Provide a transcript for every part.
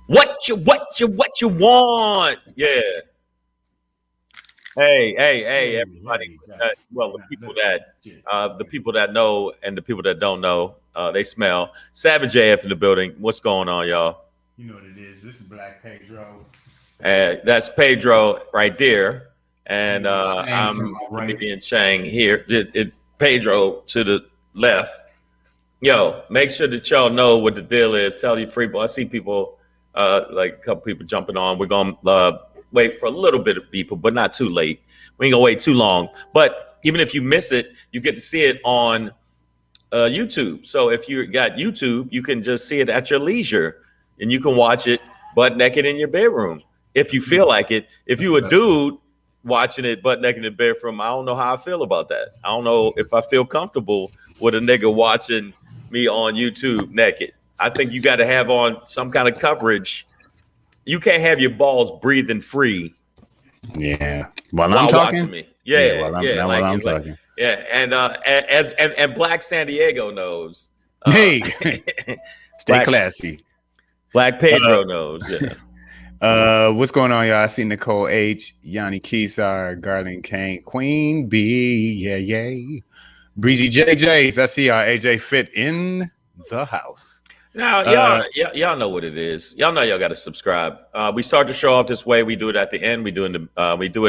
What you want? Yeah. Hey, everybody. Well, the people that know and the people that don't know, they smell. Savage AF in the building. What's going on, y'all? You know what it is. This is Black Pedro. That's Pedro right there. And I'm comedian Shang here. Pedro to the left. Yo, make sure that y'all know what the deal is. Tell your free boy. I see people, like a couple people jumping on. We're going to wait for a little bit of people, but not too late. We ain't going to wait too long. But even if you miss it, you get to see it on YouTube. So if you got YouTube, you can just see it at your leisure. And you can watch it butt naked in your bedroom if you feel like it. If you a dude watching it butt naked in the bedroom, I don't know how I feel about that. I don't know if I feel comfortable with a nigga watching me on YouTube naked. I think you got to have on some kind of coverage. You can't have your balls breathing free. Yeah, while I'm talking. Me. While I'm talking. Yeah, and Black San Diego knows. Hey, stay classy. Black Pedro knows. Yeah. What's going on, y'all? I see Nicole H, Yanni Keesar, Garland Kane, Queen B, yay. Breezy JJs. I see y'all. AJ Fit in the house. Now, y'all know what it is. Y'all know y'all got to subscribe. We start the show off this way. We do it at the end. We do it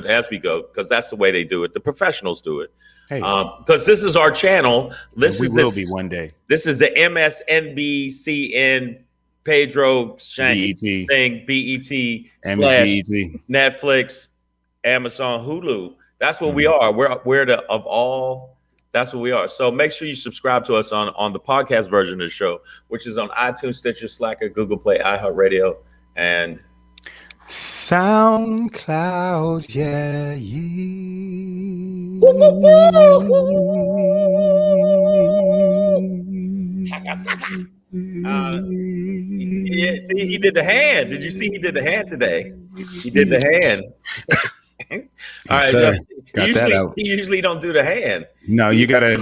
as we go because that's the way they do it. The professionals do it. Hey, because this is our channel. We will be one day. This is the MSNBCN Pedro Shank thing. BET / Netflix, Amazon, Hulu. That's what we are. We're of all. That's what we are. So make sure you subscribe to us on the podcast version of the show, which is on iTunes, Stitcher, Slacker, Google Play, iHeartRadio, and SoundCloud. Yeah. Yeah, see, he did the hand. Did you see he did the hand today? He did the hand. All right, he usually don't do the hand. No, you gotta.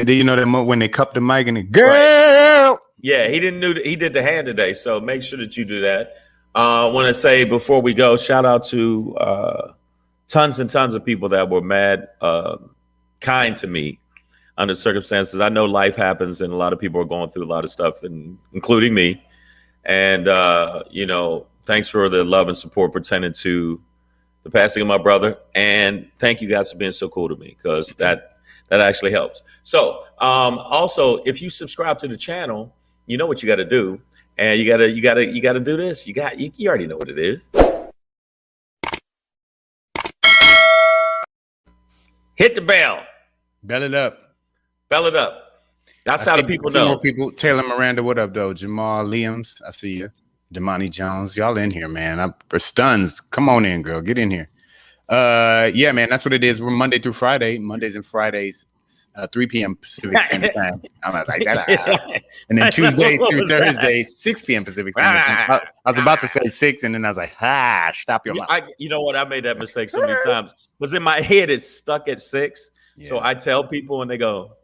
Do you know that when they cup the mic and the girl? Right. Yeah, he did the hand today. So make sure that you do that. I want to say before we go, shout out to tons and tons of people that were mad, kind to me under circumstances. I know life happens, and a lot of people are going through a lot of stuff, and including me. And thanks for the love and support pertaining to the passing of my brother, and thank you guys for being so cool to me because that actually helps. So also, if you subscribe to the channel, you know what you got to do, and you gotta do this. You already know what it is. Hit the bell. Bell it up. That's how the people know. More people. Taylor Miranda, what up, though? Jamal Liams, I see you. Damani Jones, y'all in here, man. Stuns, come on in, girl. Get in here. Yeah, man, that's what it is. We're Monday through Friday. Mondays and Fridays, 3 p.m. Pacific Standard Time. I'm like that. And then Tuesday through Thursday, 6 p.m. Pacific Standard Time. I was about to say 6, and then I was like, stop your mouth. You know what? I made that mistake so many times. Because in my head, it's stuck at 6. Yeah. So I tell people, and they go,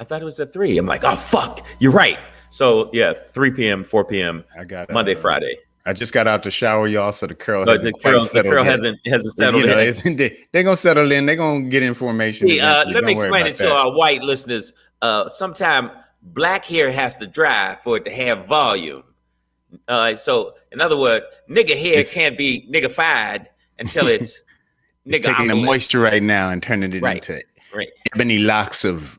I thought it was at 3. I'm like, oh, fuck, you're right. So, yeah, 3 p.m., 4 p.m., I got Monday, Friday. I just got out the shower, y'all, so the curl hasn't settled in. They're going to settle in. They're going to get information. See, let me explain it to our white listeners. Sometimes black hair has to dry for it to have volume. So, in other words, nigga hair can't be niggified until it's nigga taking the moisture right now and turning it into ebony locks of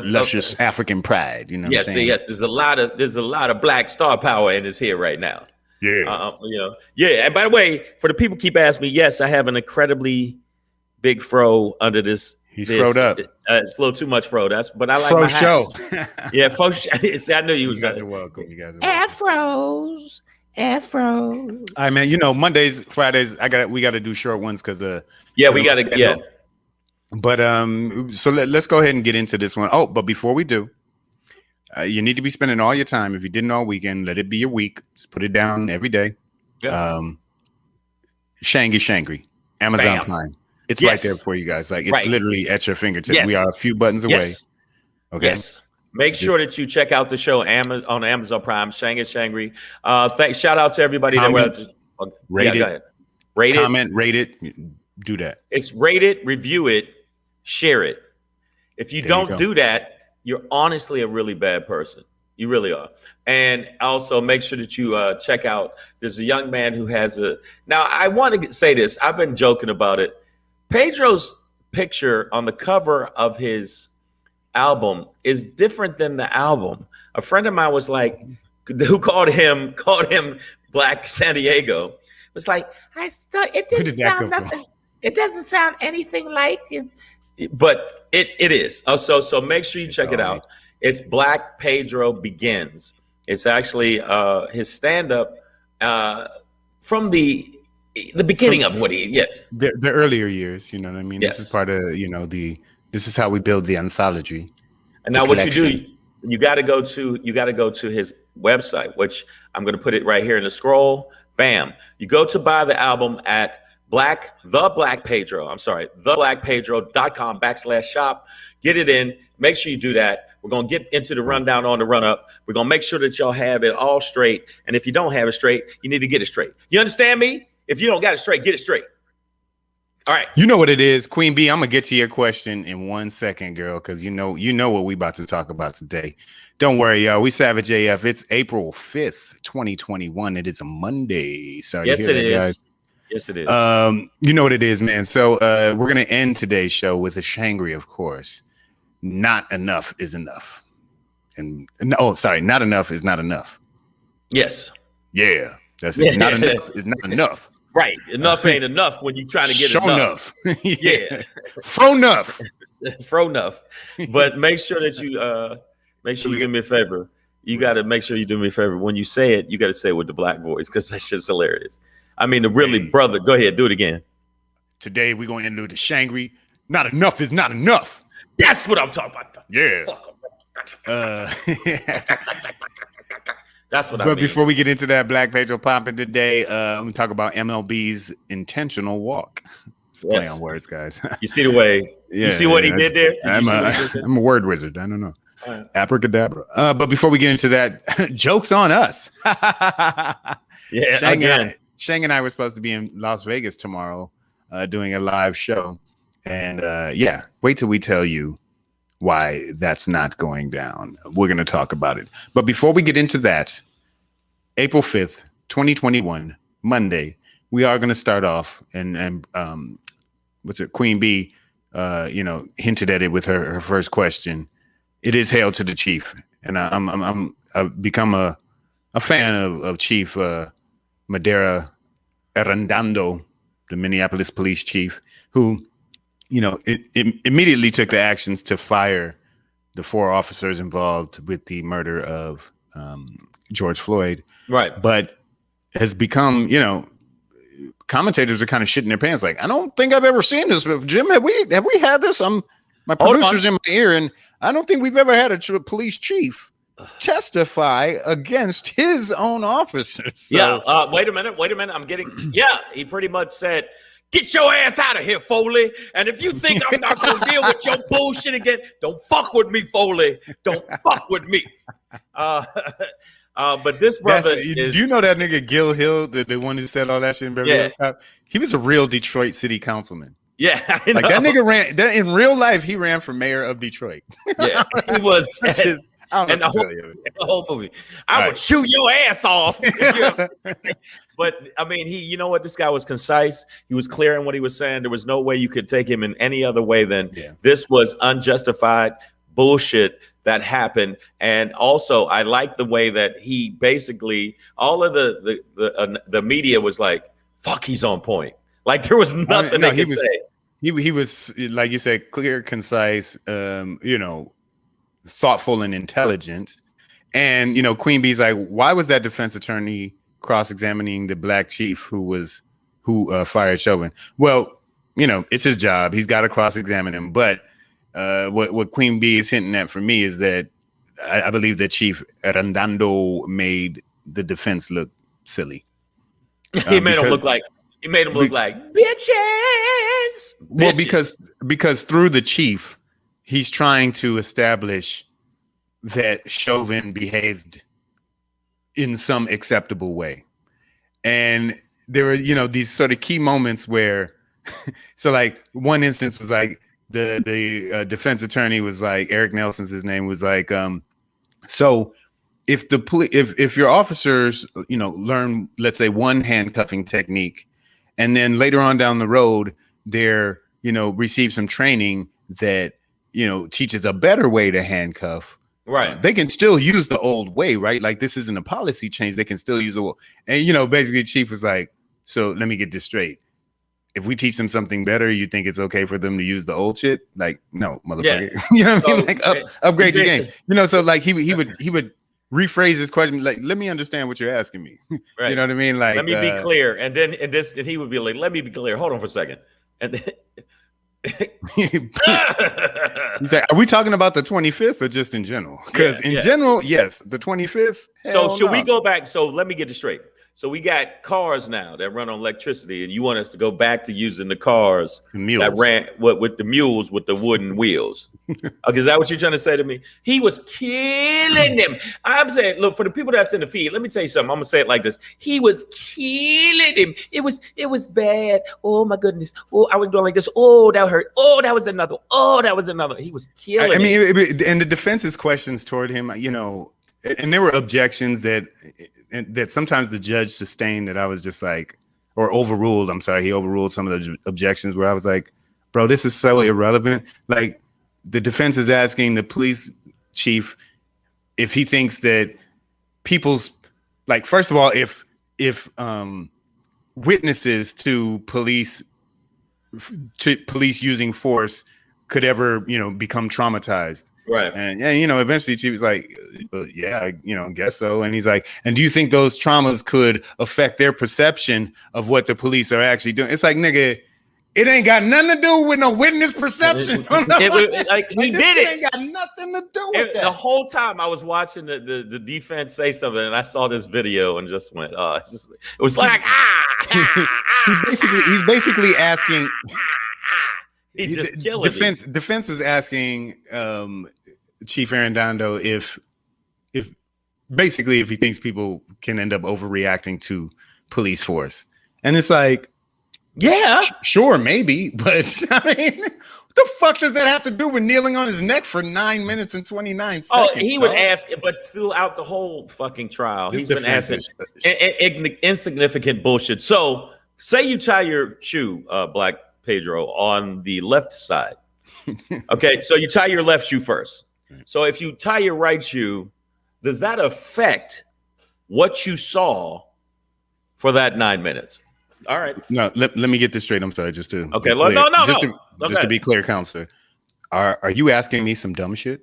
luscious African pride. You know what I'm saying? Yes. There's a lot of black star power in his hair right now. Yeah. And by the way, for the people keep asking me, yes, I have an incredibly big fro under this. He's froed up. It's a little too much fro. But I like fro my show. Yeah, fro show. See, I knew you guys are welcome. You guys are welcome. Afros. All right, man. Mondays, Fridays, we got to do short ones because we got to. Yeah. But so let's go ahead and get into this one. Oh, but before we do, you need to be spending all your time. If you didn't all weekend, let it be a week. Just put it down every day. Yeah. SHANGRY, Amazon Prime. It's right there for you guys. Like it's literally at your fingertips. We are a few buttons away. Okay. Yes. Make sure that you check out the show on Amazon Prime, Shang and Shangri. Shout out to everybody that was. Rate it. Go ahead. Rate comment, rate it. Do that. It's rate it, review it, share it. If you don't do that, you're honestly a really bad person. You really are. And also make sure that you check out. There's a young man who has a. Now I want to say this. I've been joking about it. Pedro's picture on the cover of his album is different than the album. A friend of mine was like, who called him Black San Diego, was like, I thought it didn't sound nothing. It doesn't sound anything like it. But it is. Oh, so make sure you check it out. It's Black Pedro Begins. It's actually his stand-up from the beginning of what the earlier years. You know what I mean? Yes. This is part of this is how we build the anthology. And now what you do, you got to go to his website, which I'm going to put it right here in the scroll. Bam. You go to buy the album at theblackpedro.com/shop. Get it in. Make sure you do that. We're going to get into the rundown on the run up. We're going to make sure that y'all have it all straight. And if you don't have it straight, you need to get it straight. You understand me? If you don't got it straight, get it straight. All right. You know what it is, Queen B. I'm gonna get to your question in 1 second, girl, because you know what we about to talk about today. Don't worry, y'all. We Savage AF. It's April 5th, 2021. It is a Monday. Sorry to hear that, guys. Yes, it is. You know what it is, man. So we're gonna end today's show with a Shangry, of course. Not enough is enough. And not enough is not enough. Yes. Yeah. That's it. Not enough is not enough. Right. Enough ain't enough when you're trying to get enough. Yeah. Fro enough. Fro enough. But make sure that you do me a favor. You got to make sure you do me a favor. When you say it, you got to say it with the black voice because that shit's hilarious. I mean, brother, go ahead, do it again. Today we're going to do the Shangry. Not enough is not enough. That's what I'm talking about. Yeah. That's what I mean. But before we get into that, Black Pedro popping today, I'm going to talk about MLB's intentional walk. Play on words, guys. You see the way? You see what he did there? I'm a word wizard. I don't know. Right. Abracadabra. But before we get into that, joke's on us. Shang and I were supposed to be in Las Vegas tomorrow doing a live show. And wait till we tell you why that's not going down. We're going to talk about it. But before we get into that, April 5th, 2021, Monday, we are going to start off and Queen B, hinted at it with her first question. It is Hail to the Chief. And I've become a fan of Chief Madera Arradondo, the Minneapolis police chief, who it immediately took the actions to fire the 4 officers involved with the murder of George Floyd. Right. But has become, commentators are kind of shitting their pants. Like, I don't think I've ever seen this. But Jim, have we had this? My producer's in my ear, and I don't think we've ever had a police chief testify against his own officers. So, wait a minute. He pretty much said, get your ass out of here, Foley. And if you think I'm not going to deal with your bullshit again, don't fuck with me, Foley. Don't fuck with me. But this brother do you know that nigga Gil Hill, the one who said all that shit in Beverly Hills Cop? He was a real Detroit city councilman. Yeah, I know. Like that nigga in real life, he ran for mayor of Detroit. Yeah, he was. And the whole movie, I would shoot your ass off. But I mean, this guy was concise. He was clear in what he was saying. There was no way you could take him in any other way than this was unjustified bullshit that happened. And also, I like the way that he basically all of the media was like, "Fuck, he's on point." Like there was nothing they could say. He was, like you said, clear, concise. Thoughtful and intelligent. And Queen B's like, why was that defense attorney cross-examining the black chief who fired Chauvin? Well, it's his job. He's got to cross-examine him. But what Queen B is hinting at for me is that I believe that Chief Arradondo made the defense look silly. He made him look like bitches. Well, because through the chief, he's trying to establish that Chauvin behaved in some acceptable way. And there were, these sort of key moments where, so like one instance was like the defense attorney was like, Eric Nelson's his name, was like, so if if your officers, learn, let's say, one handcuffing technique, and then later on down the road, they're, receive some training that, teaches a better way to handcuff, right? They can still use the old way, right? Like this isn't a policy change. They can still use the old. And, basically Chief was like, so let me get this straight. If we teach them something better, you think it's okay for them to use the old shit? Like, no, motherfucker. Yeah. You know what I mean? Like upgrade your game. So like he would rephrase his question like, let me understand what you're asking me. Right. You know what I mean? Like, let me be clear. And then and he would be like, let me be clear. Hold on for a second. And then he's like, are we talking about the 25th or just in general? Because in general, yes, the 25th. So should we go back? So let me get this straight. So we got cars now that run on electricity, and you want us to go back to using the cars that ran with the mules with the wooden wheels. Okay, is that what you're trying to say to me? He was killing them. I'm saying, look, for the people that's in the feed, let me tell you something. I'm gonna say it like this: he was killing him. It was bad. Oh my goodness. Oh, I was doing like this. Oh, that hurt. Oh, that was another. Oh, that was another. He was killing. I mean, and the defense's questions toward him, and there were objections that sometimes the judge sustained that I was just like, or overruled. I'm sorry, he overruled some of the objections where I was like, bro, this is so irrelevant. Like the defense is asking the police chief if he thinks that people's, like, first of all, if witnesses to police using force could ever, become traumatized. Right. And eventually she was like, yeah, I guess so. And he's like, and do you think those traumas could affect their perception of what the police are actually doing? It's like, nigga, it ain't got nothing to do with no witness perception. He did it. Ain't got nothing to do with that. The whole time I was watching the defense say something, and I saw this video and just went, oh, it was like, he's basically asking. He's just killing defense was asking Chief Arradondo if he thinks people can end up overreacting to police force, and it's like, yeah, sure, maybe, but I mean, what the fuck does that have to do with kneeling on his neck for 9 minutes and 29 seconds? Oh, he would ask, but throughout the whole fucking trial, he's been asking insignificant bullshit. So, say you tie your shoe, Black Pedro, on the left side. Okay, so you tie your left shoe first. So if you tie your right shoe, does that affect what you saw for that 9 minutes? All right. No, let me get this straight. I'm sorry, just to okay. Just to be clear, counselor, are you asking me some dumb shit?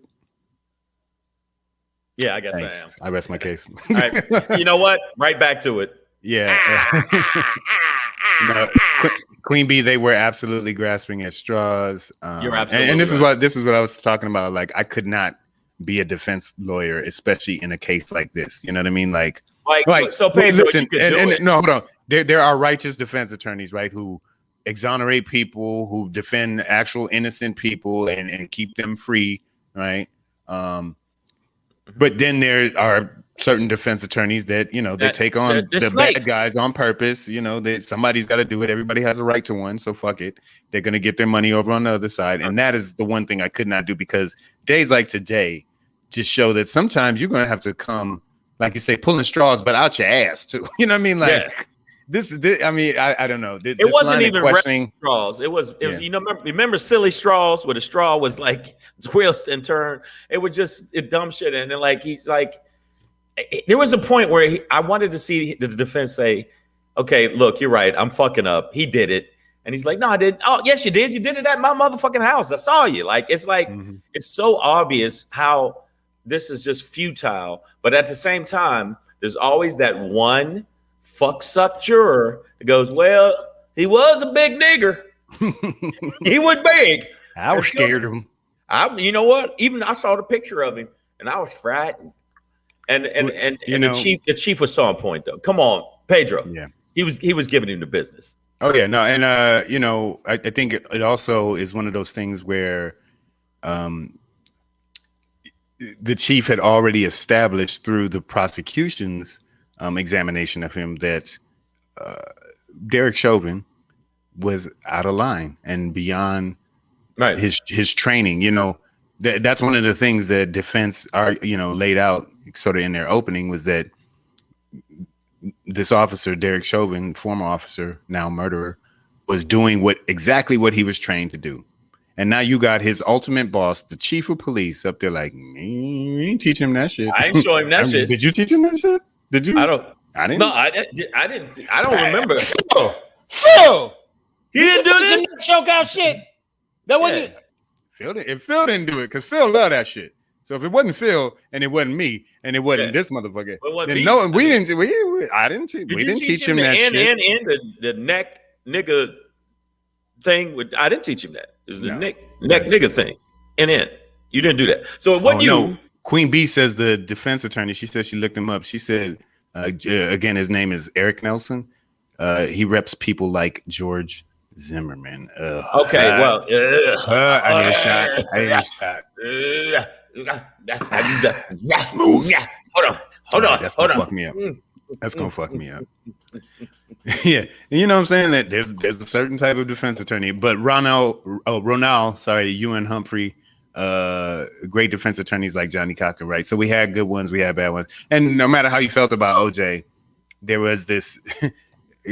Yeah, I guess Thanks. I am. I rest my case. All right. You know what? Right back to it. Yeah. No, Queen Bee, they were absolutely grasping at straws. You're absolutely and this right. is what I was talking about. Like, I could not be a defense lawyer, especially in a case like this. You know what I mean? Like so Pedro, listen, you could do it. No, hold on. There are righteous defense attorneys, right, who exonerate people, who defend actual innocent people and keep them free, right? But then there are certain defense attorneys that, they take on the bad guys on purpose. Somebody's got to do it. Everybody has a right to one. So fuck it. They're going to get their money over on the other side. And that is the one thing I could not do, because days like today just show that sometimes you're going to have to come, like you say, pulling straws, but out your ass too. You know what I mean? Like this I mean, I don't know. It wasn't even questioning straws. It was, remember silly straws where the straw was like twist and turn. It was just dumb shit. And then he's like, there was a point where I wanted to see the defense say, okay, look, you're right. I'm fucking up. He did it. And he's like, no, I didn't. Oh, yes, you did. You did it at my motherfucking house. I saw you. It's it's so obvious how this is just futile. But at the same time, there's always that one fuck-suck juror that goes, well, he was a big nigger. He was big. I was scared of him. You know what? Even I saw the picture of him, and I was frightened. And the chief was so on point, though. Come on, Pedro. Yeah, he was giving him the business. Oh yeah, no, and I think it also is one of those things where, the chief had already established through the prosecution's examination of him that Derek Chauvin was out of line and beyond his training. That's one of the things that defense laid out sort of in their opening, was that this officer, Derek Chauvin, former officer, now murderer, was doing exactly what he was trained to do. And now you got his ultimate boss, the chief of police, up there like, we ain't teach him that shit. I ain't show him that shit. Did you teach him that shit? Did you? I didn't. No, I didn't. I don't remember. Phil! He didn't do this? Choke out shit. That wasn't it. If Phil didn't do it, because Phil loved that shit. So if it wasn't Phil and it wasn't me and it wasn't this motherfucker, then no, we didn't. I didn't. We didn't teach him that shit. And the neck nigga thing. I didn't teach him that. It was the neck nigga thing. And then you didn't do that. So it wasn't you. No. Queen B says the defense attorney. She said she looked him up. She said again, his name is Eric Nelson. He reps people like George Zimmerman. Okay, well, I need a shot. I need a shot. Hold on. That's gonna fuck me up. That's gonna fuck me up. Yeah, you know what I'm saying? That there's a certain type of defense attorney, but Ewan Humphrey, great defense attorneys like Johnny Cochran, right? So we had good ones, we had bad ones, and no matter how you felt about OJ, there was this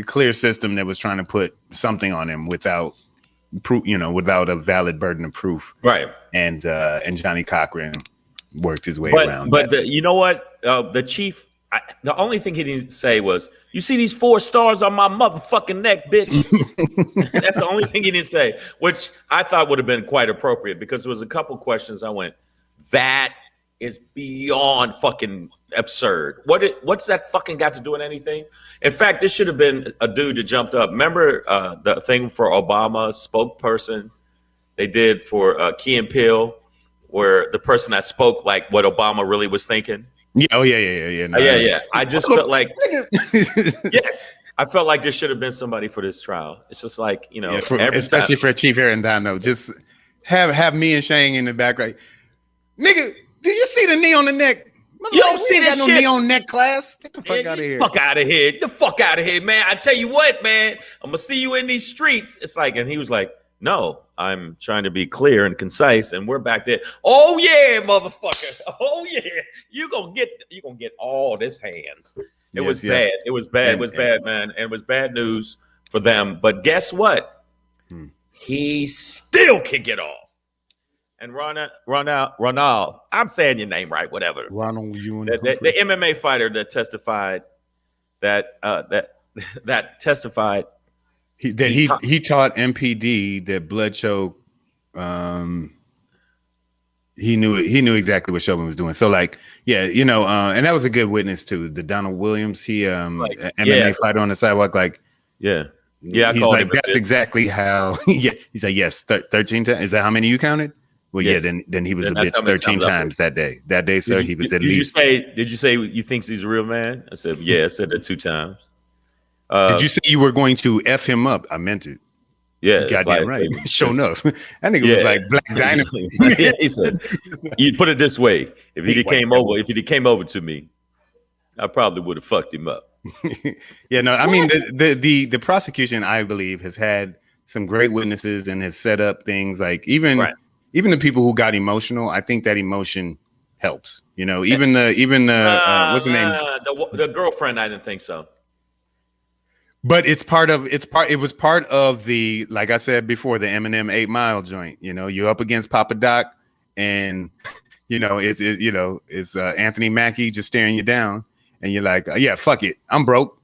clear system that was trying to put something on him without proof, without a valid burden of proof, right? And Johnny Cochran worked his way around. But you know what? The chief, the only thing he didn't say was, "You see these 4 stars on my motherfucking neck, bitch." That's the only thing he didn't say, which I thought would have been quite appropriate, because there was a couple questions I went, that is beyond fucking absurd. What's that fucking got to do with anything? In fact, this should have been a dude that jumped up. Remember the thing for Obama spokesperson they did for Key and Peele, where the person that spoke like what Obama really was thinking? Yeah. Oh yeah. No, yeah. I just felt like, yes, I felt like there should have been somebody for this trial. It's just like, especially for Chief Arradondo, just have me and Shang in the background. Nigga, do you see the knee on the neck? You don't see that shit? No knee on neck class. Get the fuck out of here. Fuck out of here. Get the fuck out of here, man. I tell you what, man. I'm gonna see you in these streets. It's like, and he was like, no, I'm trying to be clear and concise, and we're back there. Oh yeah, motherfucker. Oh yeah. You gonna get all this hands. It was bad. It was bad. It was bad, man. And it was bad news for them. But guess what? He still can get off. And Ronald, I'm saying your name right, whatever. Ronald Ewan, the MMA fighter that testified that testified he taught MPD that blood choke. He knew exactly what Chauvin was doing. So like, and that was a good witness too. The Donald Williams, MMA fighter on the sidewalk, like, yeah. He's like, that's exactly how. Yeah, he's like, yes, 13 times. Is that how many you counted? Well, yes. Yeah, then he was a bitch 13 times that day. That day, sir, he was at least. Did you say you think he's a real man? I said, yeah. I said that 2 times. Did you say you were going to F him up? I meant it. Yeah, goddamn right. Sure enough, that nigga was like Black Dynamite. Yeah, he said, you put it this way: if he came over to me, I probably would have fucked him up. Yeah, no, I mean the prosecution, I believe, has had some great witnesses and has set up things like even the people who got emotional. I think that emotion helps. Even the what's the name? The girlfriend. I didn't think so. But it was part of the, like I said before, the Eminem 8 Mile joint. You're up against Papa Doc, and it's Anthony Mackie just staring you down, and you're like, yeah, fuck it, I'm broke.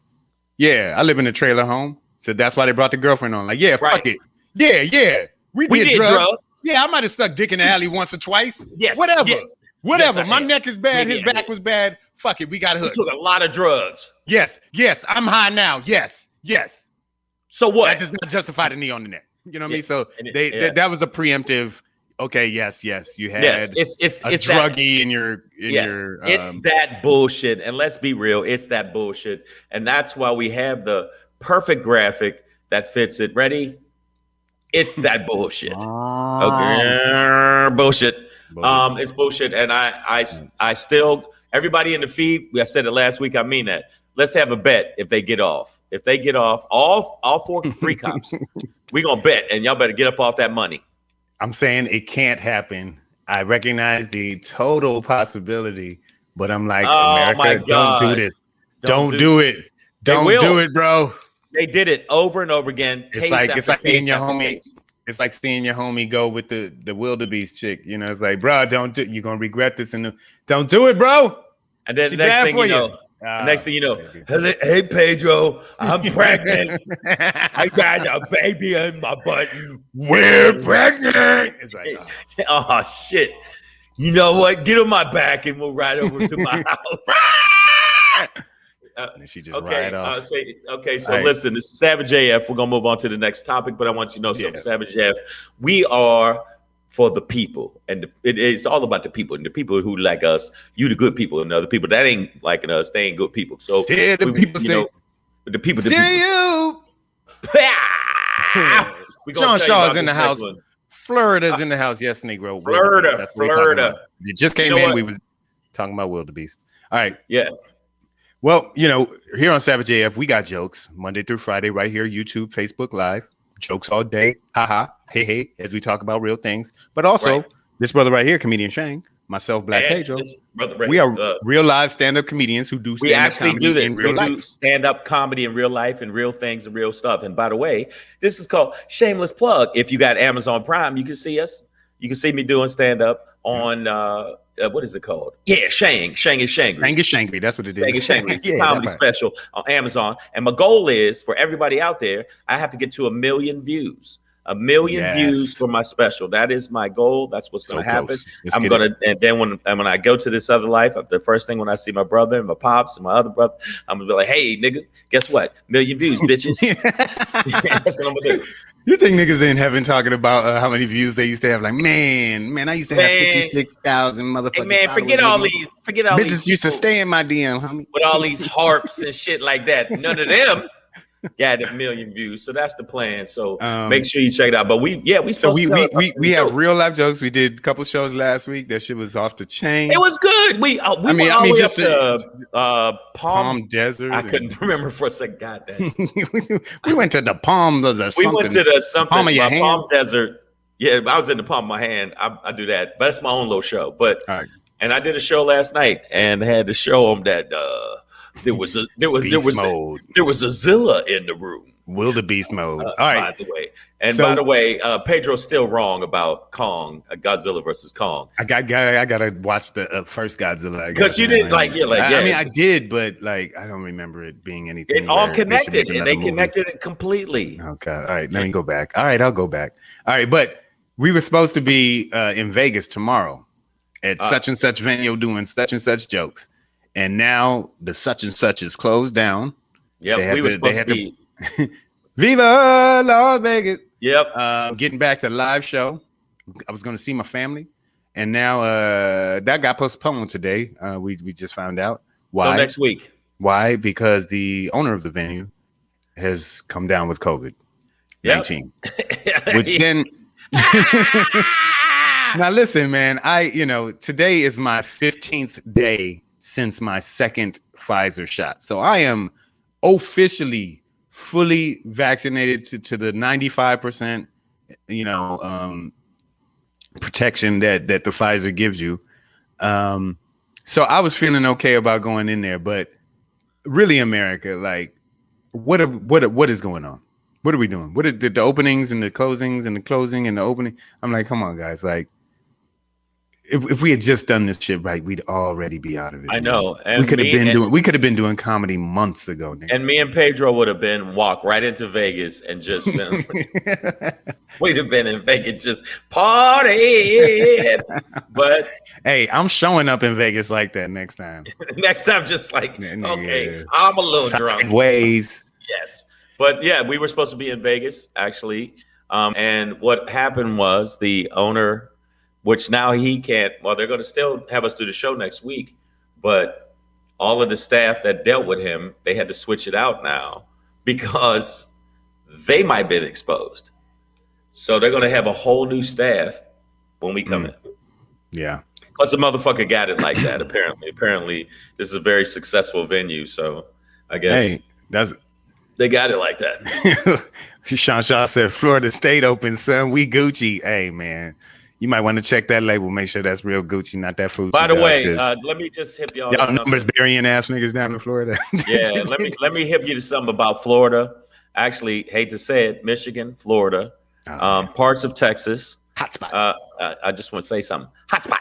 Yeah, I live in a trailer home, so that's why they brought the girlfriend on. Like, yeah, fuck it. Yeah, we did drugs. Yeah, I might have sucked dick in the alley once or twice. Yes, whatever. Yes, my neck is bad. His back was bad. Fuck it, we got hooked. We took a lot of drugs. Yes, I'm high now. Yes. So what? That does not justify the knee on the neck. You know what I mean? So that was a preemptive. Okay, yes, you had it's druggie in your it's that bullshit. And let's be real, it's that bullshit. And that's why we have the perfect graphic that fits it. Ready? It's that bullshit. Okay, bullshit. It's bullshit, and I still, everybody in the feed. I said it last week. I mean that. Let's have a bet if they get off. If they get off, all four free cops, we gonna bet, and y'all better get up off that money. I'm saying it can't happen. I recognize the total possibility, but I'm like, America, don't do this. Don't do it. Don't do it, bro. They did it over and over again. It's like seeing your homie. It's like seeing your homie go with the wildebeest chick. You know, it's like, bro, don't do. You're gonna regret this, and don't do it, bro. And then the next thing you know, hey Pedro, I'm pregnant. I got a baby in my butt. We're pregnant. It's like, oh shit. You know what? Get on my back and we'll ride over to my house. And she just ride off. So listen, this is Savage AF. We're gonna move on to the next topic, but I want you to know something. Savage AF, we are for the people, and it's all about the people, and the people who like us. You the good people, and the other people that ain't liking us, they ain't good people. So the people say, the people. See you. John Shaw's in the house. Florida's in the house. Yes, Negro. Florida. It just came in. We was talking about wildebeest. All right. Yeah. Well, you know, here on Savage AF, we got jokes Monday through Friday right here, YouTube, Facebook Live. Jokes all day. Ha, hey, as we talk about real things. But also, this brother right here, comedian Shang, myself, Black Pedro, we are real live stand-up comedians who do stand-up comedy in real life. We do stand-up comedy in real life and real things and real stuff. And by the way, this is called Shameless Plug. If you got Amazon Prime, you can see us. You can see me doing stand-up on what is it called? Yeah, Shang is Shangry. Shang is Shangry. That's what it is. Shang is Shangry. It's a comedy special on Amazon. And my goal is for everybody out there, I have to get to 1 million views. 1 million views for my special. That is my goal. That's what's going to happen. And then when I go to this other life, the first thing when I see my brother and my pops and my other brother, I'm gonna be like, hey, nigga, guess what? 1 million views, bitches. That's what I'm gonna do. You think niggas in heaven talking about how many views they used to have? Like, man, I used to have 56,000 motherfuckers. Hey, man, forget all these bitches used to stay in my DM, homie. With all these harps and shit like that. None of them got 1 million views. So that's the plan. So make sure you check it out. But we have real life jokes. We did a couple shows last week. That shit was off the chain. It was good. We just Palm Desert. I couldn't remember for a second. Goddamn. We went to the Palm. We went to the something. Palm Desert. Yeah, I was in the palm of my hand. I do that. But that's my own little show. But and I did a show last night and had to show them that there was a Zilla in the room. Wildebeest mode. All right. By the way, Pedro's still wrong about Kong, Godzilla versus Kong. I gotta watch the first Godzilla because you didn't I mean, I did, but I don't remember it being anything. It all connected, and they connected it completely. Okay. All right. Let me go back. All right, I'll go back. All right, but we were supposed to be in Vegas tomorrow at such and such venue doing such and such jokes. And now the such and such is closed down. Yeah, we were supposed to be. Viva Las Vegas. Yep. Getting back to the live show. I was going to see my family. And now that got postponed today. We just found out. Why? So next week. Why? Because the owner of the venue has come down with COVID-19. Which then... Now listen, man. Today is my 15th day since my second Pfizer shot. So I am officially fully vaccinated to the 95%, protection that the Pfizer gives you. So I was feeling okay about going in there, but really America, like what is going on? What are we doing? What are the openings and the closings and the closing and the opening? I'm like, come on, guys. Like, if we had just done this shit right, we'd already be out of it. I know. And we could have been doing comedy months ago. Nigga. And me and Pedro would have been walk right into Vegas and just been we'd have been in Vegas just partying. But hey, I'm showing up in Vegas like that next time. Next time, just like okay, I'm a little drunk. Ways. Yes. But yeah, we were supposed to be in Vegas actually. And what happened was the owner, which now he can't, well, they're going to still have us do the show next week, but all of the staff that dealt with him, they had to switch it out now because they might have been exposed. So they're going to have a whole new staff when we come in. Yeah. Plus, the motherfucker got it like that. Apparently, this is a very successful venue. So, I guess they got it like that. Sean Shaw said, "Florida State open, son. We Gucci." Hey, man, you might want to check that label. Make sure that's real Gucci, not that Fucci. By the way, let me just hip y'all to something. Numbers burying ass niggas down in Florida. Yeah, let me hip you to something about Florida. Actually, hate to say it, Michigan, Florida, parts of Texas. Hotspot. I just want to say something. Hotspot.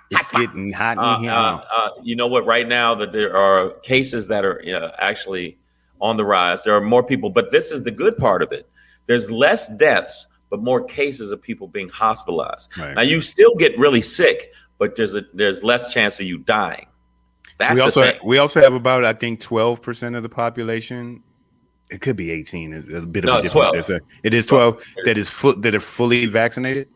It's getting hot in here. You know what? Right now, that there are cases that are actually on the rise. There are more people, but this is the good part of it. There's less deaths, but more cases of people being hospitalized. Right. Now, you still get really sick, but there's less chance of you dying. That's we also have about, I think, 12% of the population. It could be 18. A bit of a difference. It is 12 that are fully vaccinated.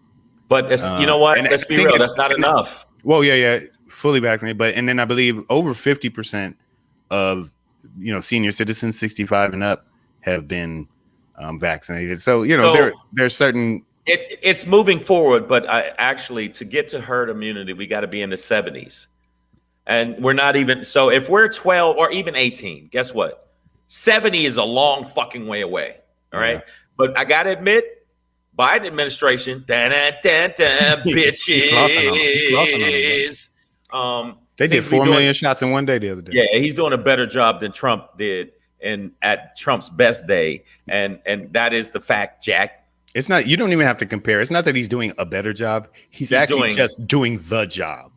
But it's, you know what? Let's be real. That's not enough. Well, yeah, fully vaccinated. And then I believe over 50% of senior citizens 65 and up have been vaccinated. So there's certain. It's moving forward, but to get to herd immunity, we got to be in the 70s, and we're not even. So if we're 12 or even 18, guess what? 70 is a long fucking way away. All right, but I gotta admit. Biden administration, bitches. They did 4 million shots in one day the other day. Yeah, he's doing a better job than Trump did at Trump's best day, and that is the fact, Jack. It's not. You don't even have to compare. It's not that he's doing a better job. He's actually just doing the job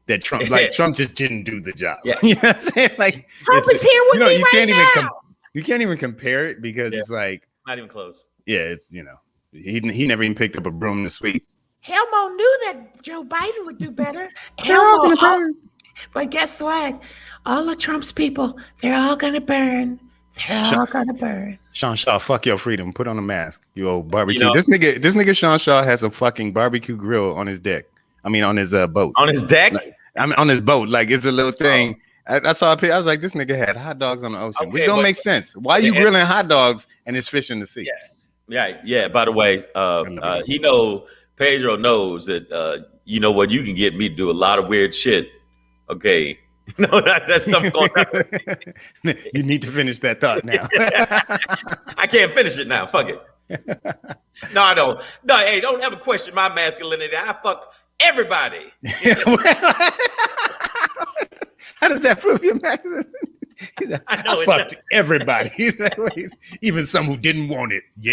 that Trump. Like Trump just didn't do the job. Yeah. You know what I'm saying? Like Trump is here with me right now. You can't even compare it because it's like not even close. Yeah, it's He never even picked up a broom to sweep. Helmo knew that Joe Biden would do better. But guess what? All of Trump's people, they're all going to burn. All going to burn. Sean Shaw, fuck your freedom. Put on a mask, you old barbecue. This nigga Sean Shaw has a fucking barbecue grill on his deck. I mean, on his boat. On his deck? On his boat. Like, it's a little thing. I saw a picture. I was like, this nigga had hot dogs on the ocean, which don't make sense. Why are you grilling hot dogs and it's fish in the sea? Yeah. By the way, Pedro knows that you know what, you can get me to do a lot of weird shit. Okay, that's stuff going on. You need to finish that thought now. I can't finish it now. Fuck it. No, I don't. No, hey, don't ever question my masculinity. I fuck everybody. How does that prove your masculinity? I fucked everybody, even some who didn't want it. Yeah,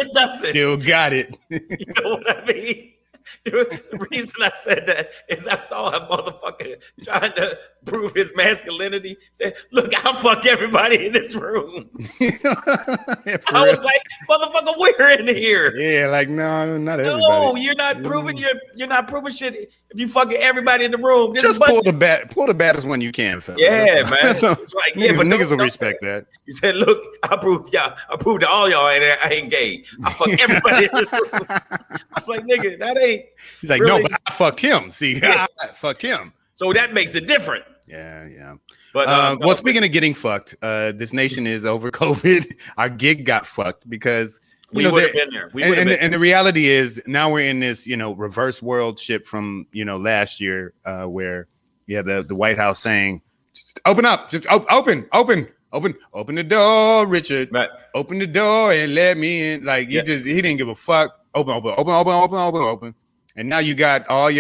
it doesn't. Still got it. You know what I mean? The reason I said that is I saw a motherfucker trying to prove his masculinity. Said, "Look, I'll fuck everybody in this room." I was like, "Motherfucker, we're in here." Yeah, like no, not everybody. No, you're not proving you're not proving shit. If you fucking everybody in the room, just pull the baddest one you can, fella. Yeah, man. So, it's like, but niggas will respect that. He said, "Look, I proved to all y'all, and I ain't gay. I fuck everybody in this room." I was like, "Nigga, that ain't." He's like, really? "No, but I fucked him. See, I fucked him." So that makes it different. Yeah. But well, speaking of getting fucked, this nation is over COVID. Our gig got fucked because we would have been there. And the reality is now we're in this, reverse world ship from, last year, where the White House saying, just open up, just open the door, Richard. Right. Open the door and let me in. Like he didn't give a fuck. Open. And now you got all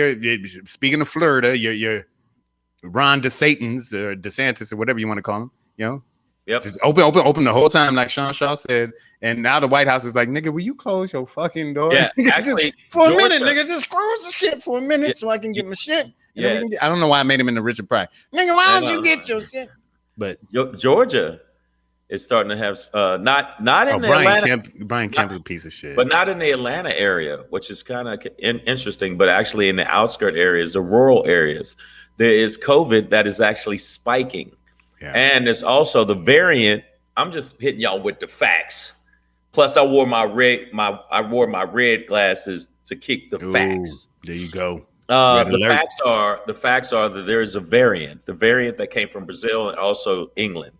speaking of Florida, your Ron DeSantis or DeSantis or whatever you want to call him, Yep. Just open the whole time, like Sean Shaw said. And now the White House is like, nigga, will you close your fucking door? Yeah, actually, for a minute, nigga, just close the shit for a minute so I can get my shit. Yeah. I don't know why I made him into Richard Pryor. Nigga, why don't you get your shit? But Georgia is starting to have not in the Atlanta. Brian Kemp is a piece of shit, but not in the Atlanta area, which is kind of interesting. But actually, in the outskirt areas, the rural areas, there is COVID that is actually spiking. Yeah. And there's also the variant. I'm just hitting y'all with the facts. Plus, I wore my red glasses to kick the facts. There you go. The facts are that there is a variant. The variant that came from Brazil and also England,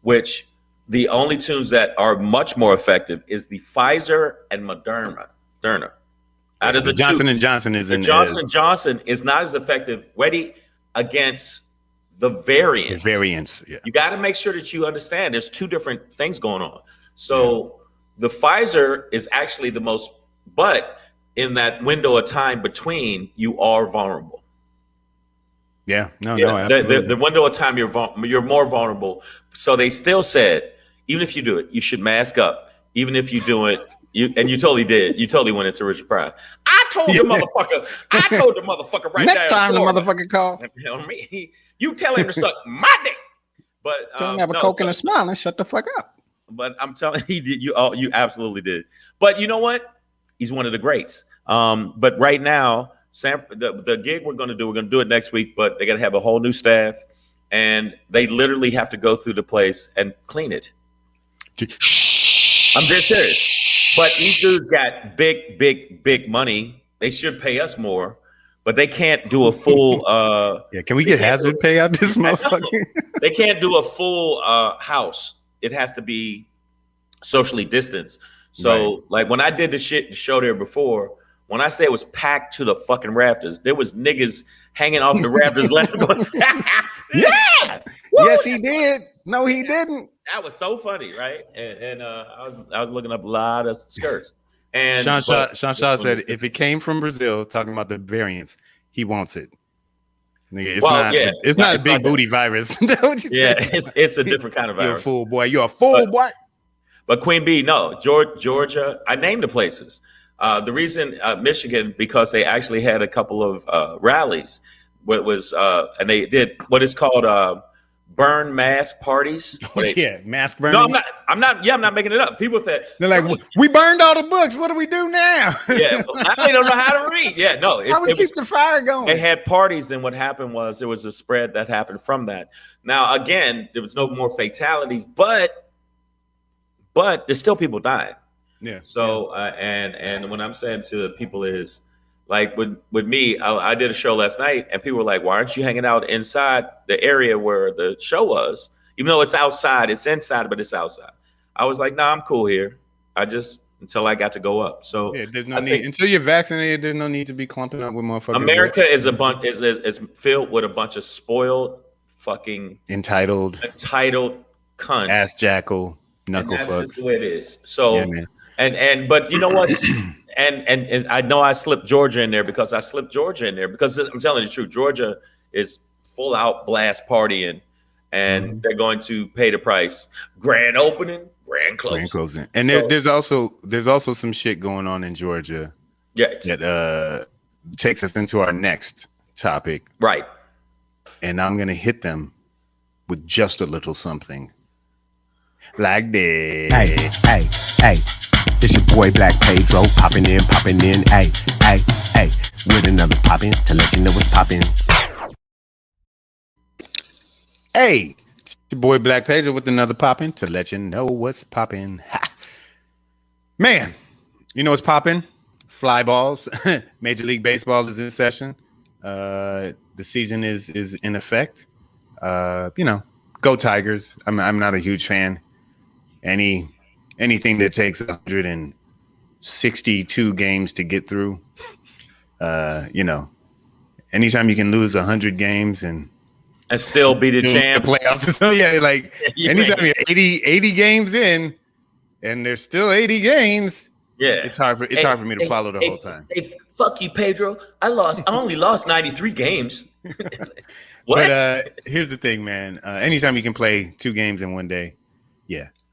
which the only tunes that are much more effective is the Pfizer and Moderna. Out of the Johnson two, and Johnson is the in Johnson is not as effective. Ready against the variants. Yeah. You got to make sure that you understand there's two different things going on. So the Pfizer is actually the most, but in that window of time between, you are vulnerable. Yeah, no, absolutely. The window of time you're more vulnerable. So they still said, even if you do it, you should mask up. Even if you do it, you totally did. You totally went into Richard Pryor. I told the motherfucker right next there. time the motherfucker call. You tell him to suck my dick. But tell him to have a Coke and a smile and shut the fuck up. But I'm telling you, you absolutely did. But you know what? He's one of the greats. But right now, the gig we're going to do it next week. But they got to have a whole new staff, and they literally have to go through the place and clean it. I'm dead serious. But these dudes got big money. They should pay us more, but they can't do a full. Can we get hazard pay out this motherfucker? They can't do a full house. It has to be socially distanced. So, like when I did the show there before, when I say it was packed to the fucking rafters, there was niggas hanging off the rafters left. Going, yeah. Yes, he did. No, he didn't. That was so funny, right? And I was looking up a lot of skirts. And Sean Shaw said if it came from Brazil, talking about the variants, he wants it. Nigga, it's not a big booty virus. It's a different kind of virus. You're a fool, boy. You're a fool, boy. But Queen Bee, no, Georgia. I named the places. The reason Michigan, because they actually had a couple of rallies. And they did what is called burn mask parties. Mask burning. No, I'm not making it up. People said they're like, we burned all the books. What do we do now? They don't know how to read. Yeah, no. How we keep the fire going? They had parties, and what happened was there was a spread that happened from that. Now, again, there was no more fatalities, but there's still people dying. Yeah. So and what I'm saying to people is, like with me, I did a show last night, and people were like, "Why aren't you hanging out inside the area where the show was? Even though it's outside, it's inside, but it's outside." I was like, "Nah, I'm cool here. Until I got to go up." So there's no need until you're vaccinated. There's no need to be clumping up with motherfuckers. America is is filled with a bunch of spoiled, fucking entitled cunts, ass jackal, knuckle fucks. That's the way it is. So but you know what? And I know I slipped Georgia in there because I'm telling you the truth. Georgia is full out blast partying, and they're going to pay the price. Grand opening, grand closing. And there's also some shit going on in Georgia. Yeah, that takes us into our next topic. Right. And I'm gonna hit them with just a little something like this. Hey. It's your boy Black Pedro popping in, hey, with another poppin' to let you know what's poppin'. Hey, it's your boy Black Pedro with another poppin' to let you know what's poppin'. Man, you know what's poppin'? Fly balls. Major League Baseball is in session. The season is in effect. Go Tigers. I'm not a huge fan. Anything that takes 162 games to get through, anytime you can lose 100 games and still be the champ, the playoffs. So anytime you're 80 games in, and there's still 80 games, it's hard for me to follow the whole time. Fuck you, Pedro. I only lost 93 games. What? But here's the thing, man. Anytime you can play 2 games in one day,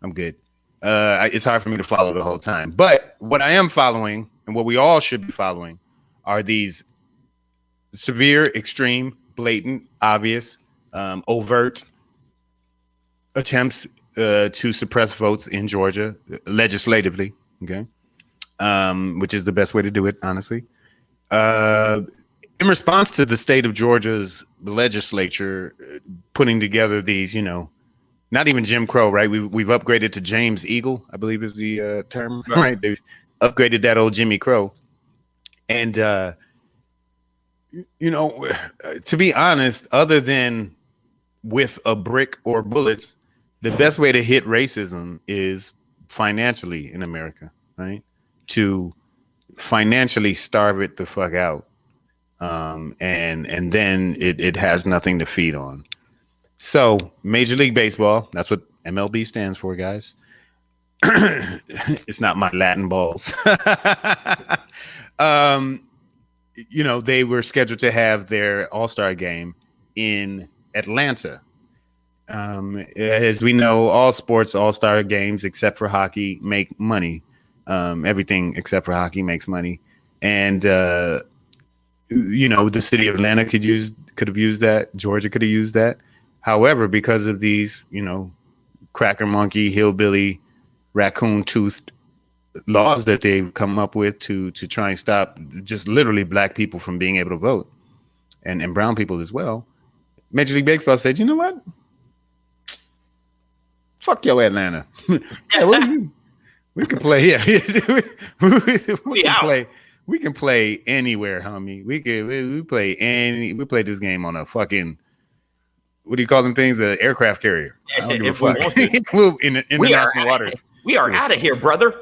I'm good. It's hard for me to follow the whole time. But what I am following, and what we all should be following, are these severe, extreme, blatant, obvious, overt attempts to suppress votes in Georgia legislatively. Okay, which is the best way to do it, honestly. In response to the state of Georgia's legislature putting together these, not even Jim Crow, right? We've upgraded to James Eagle, I believe is the term, right? They've upgraded that old Jimmy Crow. And, to be honest, other than with a brick or bullets, the best way to hit racism is financially in America, right? To financially starve it the fuck out. And then it has nothing to feed on. So Major League Baseball, that's what MLB stands for, guys. It's not my Latin balls. They were scheduled to have their All-Star game in Atlanta. As we know, all sports All-Star games except for hockey make money. Everything except for hockey makes money. And the city of Atlanta could have used that. Georgia could have used that. However, because of these, cracker monkey, hillbilly, raccoon-toothed laws that they've come up with to try and stop just literally black people from being able to vote, and brown people as well, Major League Baseball said, you know what? Fuck your Atlanta. Yeah, we can play. Yeah, we can play anywhere, homie. We play this game on a fucking, what do you call them things? An aircraft carrier. I don't give a fuck. In international waters. We are out of here, brother.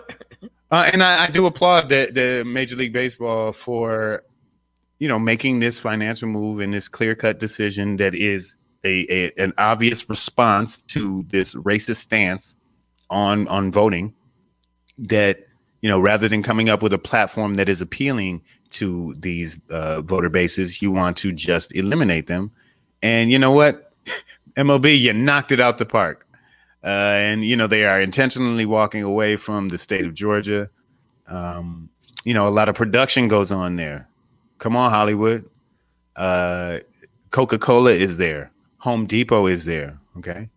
And I do applaud the Major League Baseball for, making this financial move and this clear-cut decision that is an obvious response to this racist stance on voting. That, rather than coming up with a platform that is appealing to these voter bases, you want to just eliminate them. And you know what? MLB, you knocked it out the park. And they are intentionally walking away from the state of Georgia. A lot of production goes on there. Come on, Hollywood. Coca-Cola is there. Home Depot is there. Okay.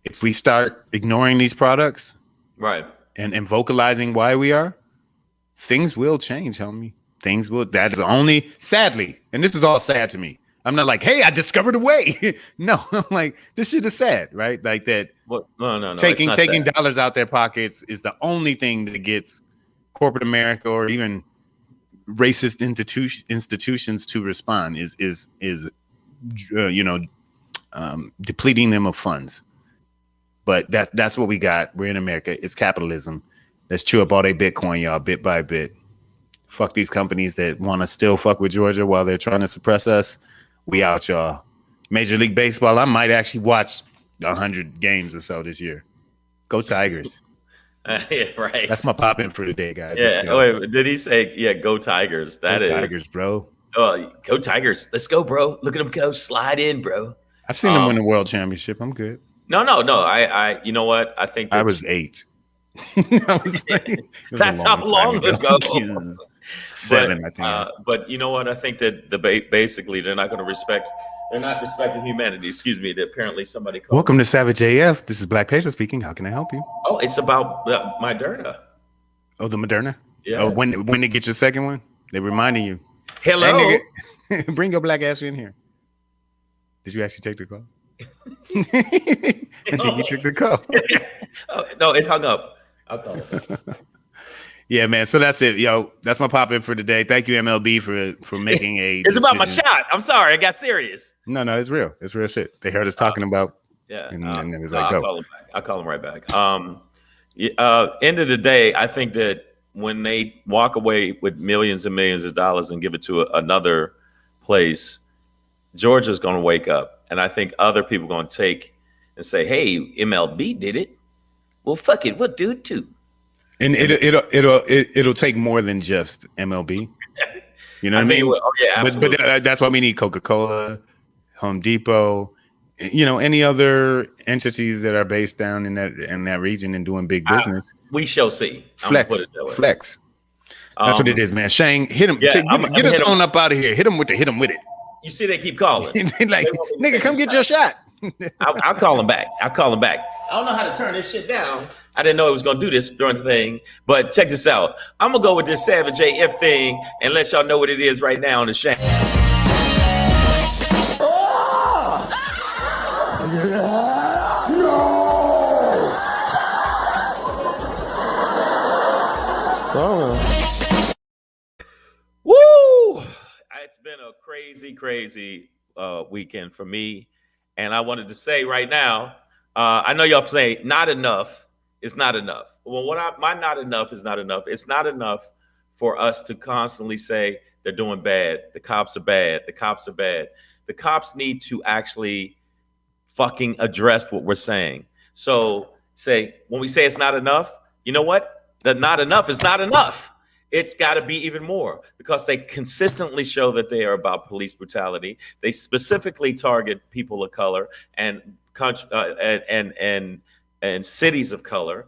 If we start ignoring these products, right, and vocalizing why we are, things will change, homie. Things will. That is only, sadly, and this is all sad to me. I'm not like, hey, I discovered a way. No, I'm like, this shit is sad, right? Like that. Well, no. Taking dollars out their pockets is the only thing that gets corporate America or even racist institutions to respond. Is depleting them of funds. But that's what we got. We're in America. It's capitalism. Let's chew up all their Bitcoin, y'all, bit by bit. Fuck these companies that want to still fuck with Georgia while they're trying to suppress us. We out, y'all. Major League Baseball, I might actually watch 100 games or so this year. Go Tigers. Yeah, right. That's my pop-in for today, guys. Yeah. Wait, did he say, go Tigers? Go Tigers, bro. Oh, go Tigers. Let's go, bro. Look at them go. Slide in, bro. I've seen them win the world championship. I'm good. No. I you know what? I think I was 8. That's how long ago. 7, I think. But you know what? I think that basically they're not going to respect. They're not respecting humanity. Excuse me. That apparently somebody. Welcome to Savage AF. This is Black Pedro speaking. How can I help you? Oh, it's about Moderna. Oh, the Moderna. Yeah. Oh, when they get your second one, they're reminding you. Hello. Hey, nigga, bring your black ass in here. Did you actually take the call? I think you took the call. Oh, no, it hung up. I'll call it. Yeah, man. So that's it, yo. That's my pop in for today. Thank you, MLB, for making a. It's about my shot. I'm sorry, I got serious. No, it's real. It's real shit. They heard us talking about. Yeah, and it was like, go. I'll call him right back. End of the day, I think that when they walk away with millions and millions of dollars and give it to another place, Georgia's going to wake up, and I think other people are going to take and say, "Hey, MLB did it. Well, fuck it, we'll do it too." And it'll take more than just MLB. You know what I mean? Oh yeah, absolutely. But that's why we need Coca-Cola, Home Depot, any other entities that are based down in that region and doing big business. We shall see. Flex. That's what it is, man. Shang, hit him. Yeah, get us on up out of here. Hit him with it. You see, they keep calling. Like, nigga, come get your shot. I'll call him back. I don't know how to turn this shit down. I didn't know it was going to do this during the thing. But check this out. I'm going to go with this Savage AF thing and let y'all know what it is right now on the Shang. Woo! It's been a crazy weekend for me. And I wanted to say right now, I know y'all saying not enough. It's not enough. Well, my not enough is not enough. It's not enough for us to constantly say they're doing bad. The cops are bad. The cops are bad. The cops need to actually fucking address what we're saying. So when we say it's not enough, you know what? The not enough is not enough. It's got to be even more, because they consistently show that they are about police brutality. They specifically target people of color and cities of color.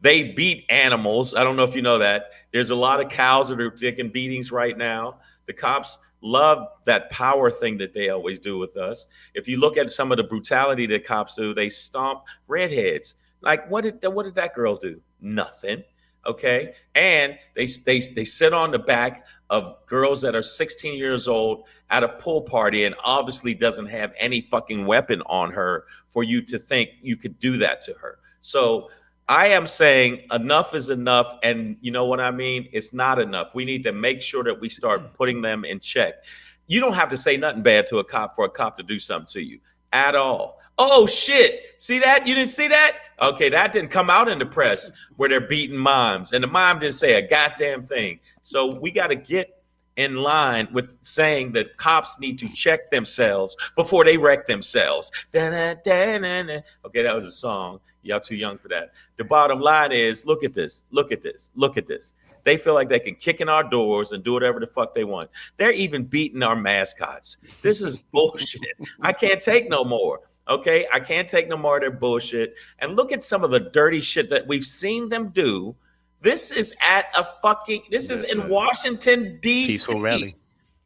They beat animals. I don't know if you know that. There's a lot of cows that are taking beatings right now. The cops love that power thing that they always do with us. If you look at some of the brutality that cops do, they stomp redheads. Like, what did that girl do? Nothing. Okay. And they sit on the back of girls that are 16 years old at a pool party and obviously doesn't have any fucking weapon on her for you to think you could do that to her. So I am saying enough is enough. And you know what I mean? It's not enough. We need to make sure that we start putting them in check. You don't have to say nothing bad to a cop for a cop to do something to you at all. Oh, shit. See that? You didn't see that? Okay, that didn't come out in the press where they're beating moms. And the mom didn't say a goddamn thing. So we got to get in line with saying that cops need to check themselves before they wreck themselves. Okay, that was a song. Y'all too young for that. The bottom line is, look at this. Look at this. Look at this. They feel like they can kick in our doors and do whatever the fuck they want. They're even beating our mascots. This is bullshit. I can't take no more. Okay, I can't take no more of their bullshit. And look at some of the dirty shit that we've seen them do. This is is in Washington, D.C. Peaceful rally.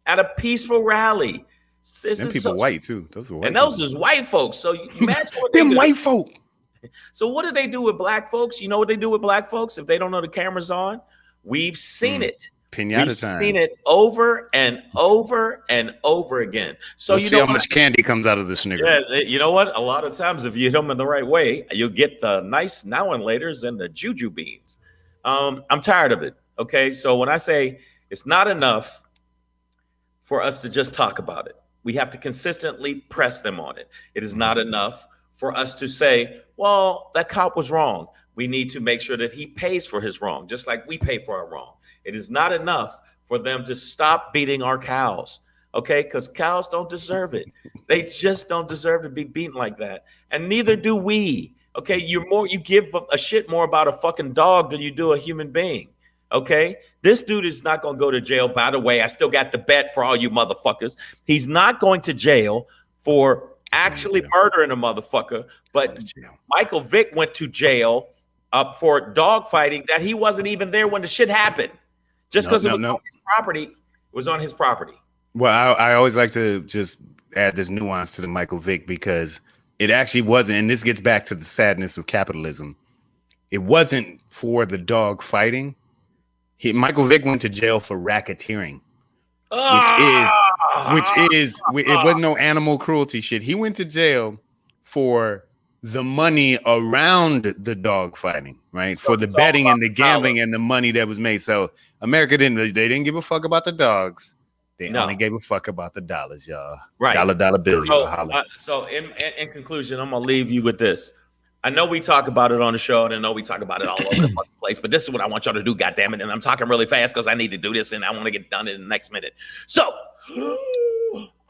At a peaceful rally. Them people white too. Those are white. And those is white folks. So you imagine what them white folk. So what do they do with black folks? You know what they do with black folks if they don't know the camera's on? We've seen it. Pinata We've time. seen it over and over and over again. So Let's see how much candy comes out of this nigga. Yeah, you know what? A lot of times, if you hit them in the right way, you'll get the nice now and laters and the juju beans. I'm tired of it. Okay, so when I say it's not enough for us to just talk about it, we have to consistently press them on it. It is not enough for us to say, well, that cop was wrong. We need to make sure that he pays for his wrong, just like we pay for our wrong. It is not enough for them to stop beating our cows, okay? Because cows don't deserve it. They just don't deserve to be beaten like that. And neither do we, okay? You give a shit more about a fucking dog than you do a human being, okay? This dude is not going to go to jail. By the way, I still got the bet for all you motherfuckers. He's not going to jail for actually murdering a motherfucker, but Michael Vick went to jail for dog fighting that he wasn't even there when the shit happened. Just because it was on his property, it was on his property. Well, I always like to just add this nuance to the Michael Vick, because it actually wasn't, and this gets back to the sadness of capitalism. It wasn't for the dog fighting. Michael Vick went to jail for racketeering, it wasn't no animal cruelty shit. He went to jail for the money around the dog fighting, right? So for the betting and the gambling and the money that was made. So America didn't give a fuck about the dogs. They only gave a fuck about the dollars, y'all. Right. Dollar bills. So in conclusion, I'm gonna leave you with this. I know we talk about it on the show, and I know we talk about it all over the fucking place, but this is what I want y'all to do, goddammit. And I'm talking really fast because I need to do this and I want to get done in the next minute. So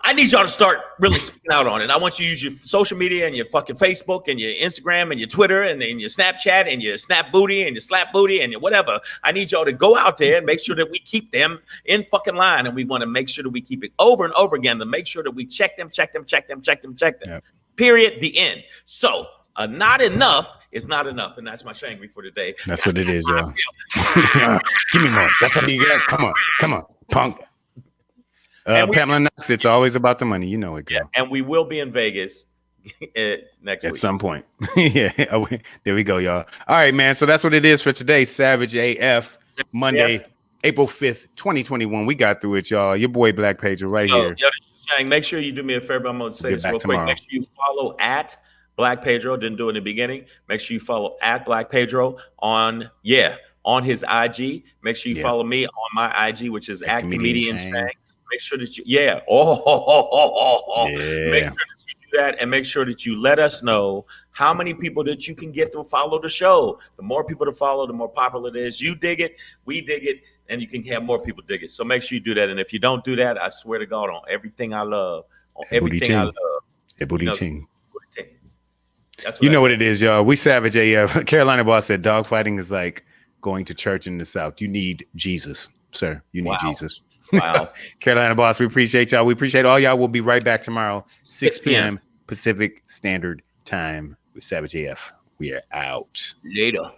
I need y'all to start really speaking out on it. I want you to use your social media and your fucking Facebook and your Instagram and your Twitter and your Snapchat and your Snap Booty and your Slap Booty and your whatever. I need y'all to go out there and make sure that we keep them in fucking line. And we want to make sure that we keep it over and over again to make sure that we check them. Yep. Period. The end. So not enough is not enough. And that's my shangry for today. That's what it is, y'all. Give me more. That's all you got. Come on, punk. Pamela Knox, it's always about the money. You know it, girl. Yeah, and we will be in Vegas next week. At some point. Yeah, there we go, y'all. All right, man. So that's what it is for today. Savage AF, Monday, April 5th, 2021. We got through it, y'all. Your boy Black Pedro right here. Shang, make sure you do me a favor. I'm going to say this real quick. Make sure you follow at Black Pedro. Didn't do it in the beginning. Make sure you follow at Black Pedro on his IG. Make sure you follow me on my IG, which is at Comedian Shang. Make sure that you, make sure that you do that, and make sure that you let us know how many people that you can get to follow the show. The more people to follow, the more popular it is. You dig it, we dig it, and you can have more people dig it. So make sure you do that. And if you don't do that, I swear to God, on everything I love, Booty team. That's you know what it is, y'all. We Savage AF. Carolina Boss said dogfighting is like going to church in the South. You need Jesus, sir. You need Jesus. Wow. Carolina Boss, we appreciate y'all. We appreciate all y'all. We'll be right back tomorrow, 6 p.m. Pacific Standard Time with Savage AF. We are out. Later.